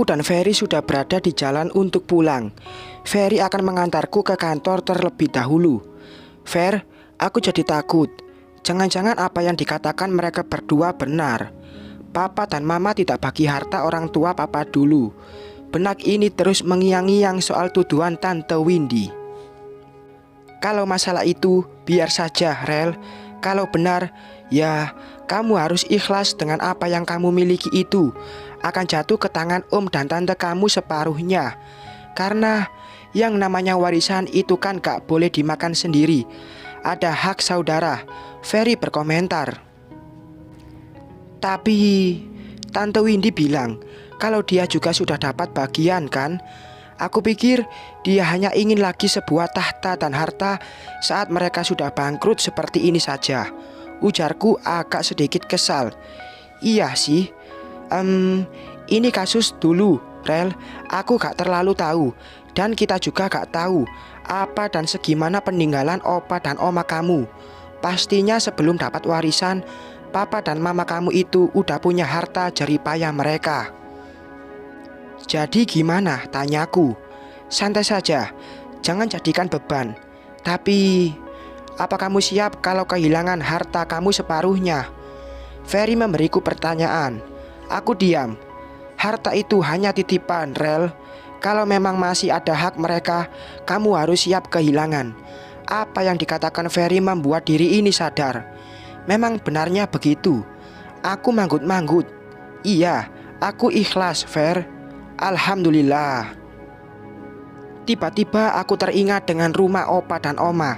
Aku dan Ferry sudah berada di jalan untuk pulang. Ferry akan mengantarku ke kantor terlebih dahulu. Fer, aku jadi takut. Jangan-jangan apa yang dikatakan mereka berdua benar. Papa dan Mama tidak bagi harta orang tua Papa dulu. Benak ini terus mengiang-ngiang soal tuduhan Tante Windy. Kalau masalah itu, biar saja, Rel. Kalau benar, ya kamu harus ikhlas dengan apa yang kamu miliki itu. Akan jatuh ke tangan om dan tante kamu separuhnya. Karena yang namanya warisan itu kan gak boleh dimakan sendiri. Ada hak saudara, Ferry berkomentar. Tapi Tante Windy bilang kalau dia juga sudah dapat bagian kan. Aku pikir dia hanya ingin lagi sebuah tahta dan harta saat mereka sudah bangkrut seperti ini saja. Ujarku agak sedikit kesal. Iya sih, ini kasus dulu, Rel. Aku gak terlalu tahu. Dan kita juga gak tahu apa dan segimana peninggalan opa dan oma kamu. Pastinya sebelum dapat warisan, Papa dan Mama kamu itu udah punya harta jeripaya mereka. Jadi gimana? Tanyaku. Santai saja, jangan jadikan beban. Tapi, apa kamu siap kalau kehilangan harta kamu separuhnya? Ferry memberiku pertanyaan. Aku diam. Harta itu hanya titipan, Rel. Kalau memang masih ada hak mereka, kamu harus siap kehilangan. Apa yang dikatakan Ferry membuat diri ini sadar. Memang benarnya begitu. Aku manggut-manggut. Iya, aku ikhlas, Fer. Alhamdulillah. Tiba-tiba aku teringat dengan rumah opa dan oma.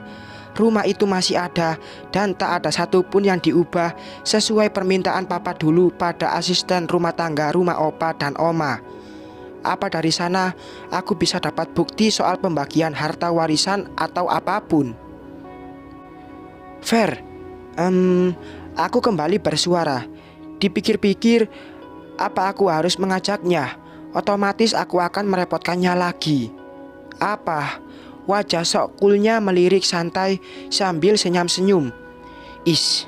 Rumah itu masih ada dan tak ada satupun yang diubah sesuai permintaan papa dulu pada asisten rumah tangga rumah opa dan oma. Apa dari sana aku bisa dapat bukti soal pembagian harta warisan atau apapun? Fer, aku kembali bersuara. Dipikir-pikir, apa aku harus mengajaknya? Otomatis aku akan merepotkannya lagi. Apa? Wajah sok coolnya melirik santai sambil senyum-senyum. Is,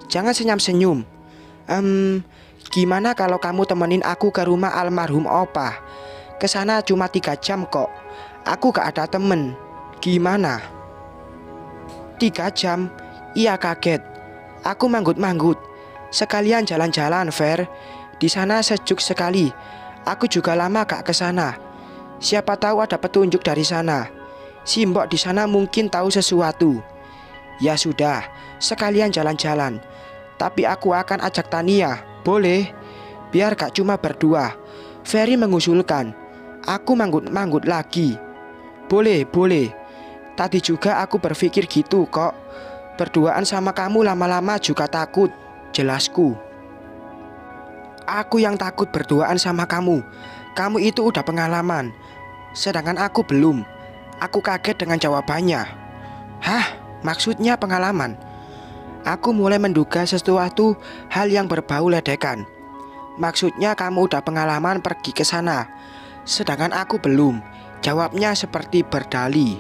jangan senyum-senyum. Gimana kalau kamu temenin aku ke rumah almarhum opa? Kesana cuma 3 jam kok. Aku gak ada temen. Gimana? 3 jam? Iya, kaget. Aku manggut-manggut. Sekalian jalan-jalan, Fer. Di sana sejuk sekali. Aku juga lama gak ke sana. Siapa tahu ada petunjuk dari sana. Si Mbok di sana mungkin tahu sesuatu. Ya sudah, sekalian jalan-jalan. Tapi aku akan ajak Tania. Boleh? Biar gak cuma berdua. Ferry mengusulkan. Aku manggut-manggut lagi. Boleh, boleh. Tadi juga aku berpikir gitu kok. Berduaan sama kamu lama-lama juga takut. Jelasku. Aku yang takut berduaan sama kamu. Kamu itu udah pengalaman. Sedangkan aku belum. Aku kaget dengan jawabannya. Hah? Maksudnya pengalaman? Aku mulai menduga sesuatu hal yang berbau ledekan. Maksudnya kamu udah pengalaman pergi ke sana. Sedangkan aku belum. Jawabnya seperti berdalih.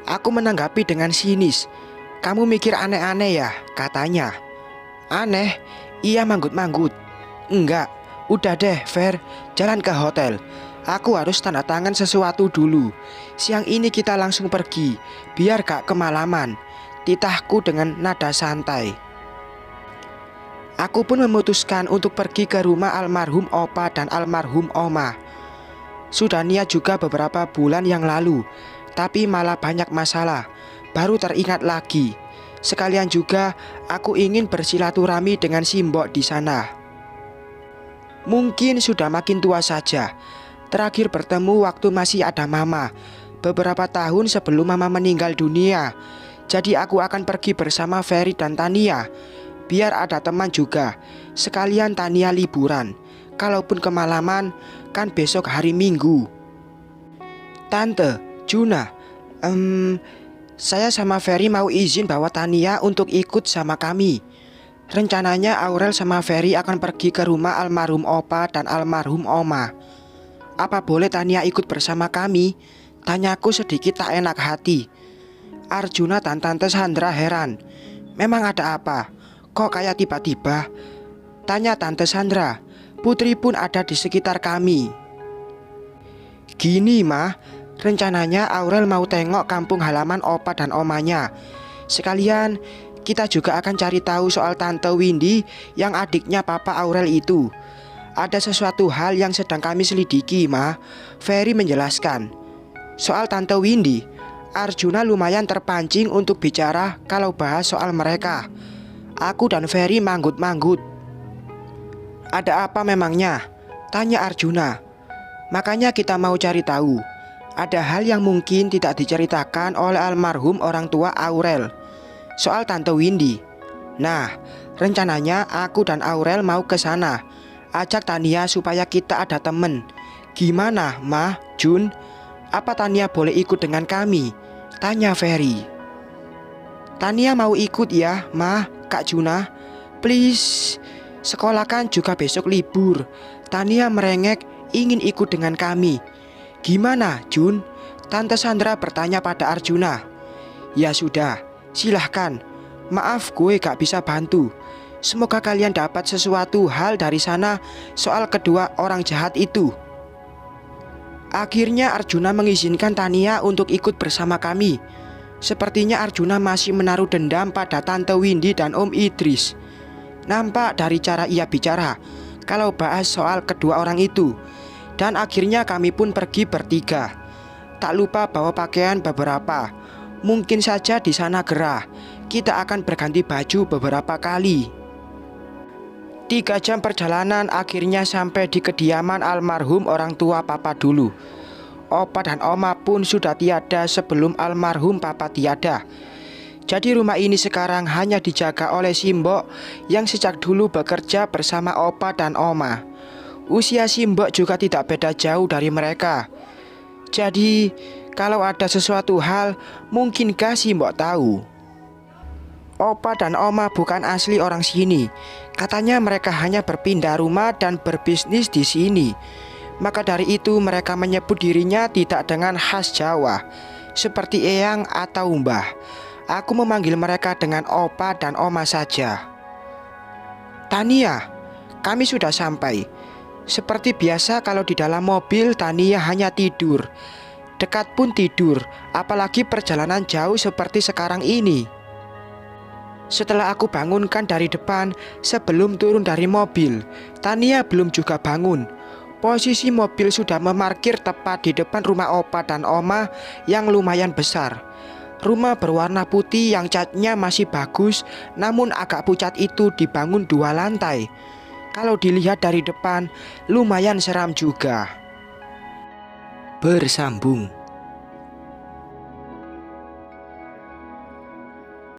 Aku menanggapi dengan sinis. Kamu mikir aneh-aneh ya, katanya. Aneh? Iya, manggut-manggut. Enggak, udah deh, Fer. Jalan ke hotel. Aku harus tanda tangan sesuatu dulu. Siang ini kita langsung pergi, biar gak kemalaman. Titahku dengan nada santai. Aku pun memutuskan untuk pergi ke rumah almarhum opa dan almarhum oma. Sudah niat juga beberapa bulan yang lalu, tapi malah banyak masalah. Baru teringat lagi. Sekalian juga aku ingin bersilaturahmi dengan si Mbok di sana. Mungkin sudah makin tua saja. Terakhir bertemu waktu masih ada Mama, beberapa tahun sebelum Mama meninggal dunia. Jadi aku akan pergi bersama Ferry dan Tania. Biar ada teman juga. Sekalian Tania liburan. Kalaupun kemalaman, kan besok hari Minggu. Tante, Juna, saya sama Ferry mau izin bawa Tania untuk ikut sama kami. Rencananya Aurel sama Ferry akan pergi ke rumah almarhum opa dan almarhum oma. Apa boleh Tania ikut bersama kami? Tanyaku sedikit tak enak hati. Arjuna dan Tante Sandra heran. Memang ada apa? Kok kayak tiba-tiba? Tanya Tante Sandra. Putri pun ada di sekitar kami. Gini mah, rencananya Aurel mau tengok kampung halaman opa dan omanya. Sekalian kita juga akan cari tahu soal Tante Windy yang adiknya Papa Aurel itu. Ada sesuatu hal yang sedang kami selidiki mah, Ferry menjelaskan. Soal Tante Windy, Arjuna lumayan terpancing untuk bicara kalau bahas soal mereka. Aku dan Ferry manggut-manggut. Ada apa memangnya? Tanya Arjuna. Makanya kita mau cari tahu. Ada hal yang mungkin tidak diceritakan oleh almarhum orang tua Aurel. Soal Tante Windy. Nah, rencananya aku dan Aurel mau ke sana. Ajak Tania supaya kita ada temen. Gimana, Mah, Jun? Apa Tania boleh ikut dengan kami? Tanya Ferry. Tania mau ikut ya, Mah, Kak Juna. Please. Sekolah kan juga besok libur. Tania merengek ingin ikut dengan kami. Gimana, Jun? Tante Sandra bertanya pada Arjuna. Ya sudah, silahkan. Maaf gue gak bisa bantu. Semoga kalian dapat sesuatu hal dari sana soal kedua orang jahat itu. Akhirnya Arjuna mengizinkan Tania untuk ikut bersama kami. Sepertinya Arjuna masih menaruh dendam pada Tante Windy dan Om Idris. Nampak dari cara ia bicara kalau bahas soal kedua orang itu. Dan akhirnya kami pun pergi bertiga. Tak lupa bawa pakaian beberapa. Mungkin saja di sana gerah. Kita akan berganti baju beberapa kali. 3 jam perjalanan akhirnya sampai di kediaman almarhum orang tua Papa dulu. Opa dan Oma pun sudah tiada sebelum almarhum Papa tiada. Jadi rumah ini sekarang hanya dijaga oleh Simbok yang sejak dulu bekerja bersama Opa dan Oma. Usia Simbok juga tidak beda jauh dari mereka. Jadi kalau ada sesuatu hal, mungkinkah Simbok tahu? Opa dan Oma bukan asli orang sini. Katanya mereka hanya berpindah rumah dan berbisnis di sini. Maka dari itu mereka menyebut dirinya tidak dengan khas Jawa, seperti Eyang atau Mbah. Aku memanggil mereka dengan Opa dan Oma saja. Tania, kami sudah sampai. Seperti biasa kalau di dalam mobil Tania hanya tidur. Dekat pun tidur, apalagi perjalanan jauh seperti sekarang ini. Setelah aku bangunkan dari depan sebelum turun dari mobil, Tania belum juga bangun. Posisi mobil sudah memarkir tepat di depan rumah Opa dan Oma yang lumayan besar. Rumah berwarna putih yang catnya masih bagus, namun agak pucat itu dibangun 2 lantai. Kalau dilihat dari depan, lumayan seram juga. Bersambung.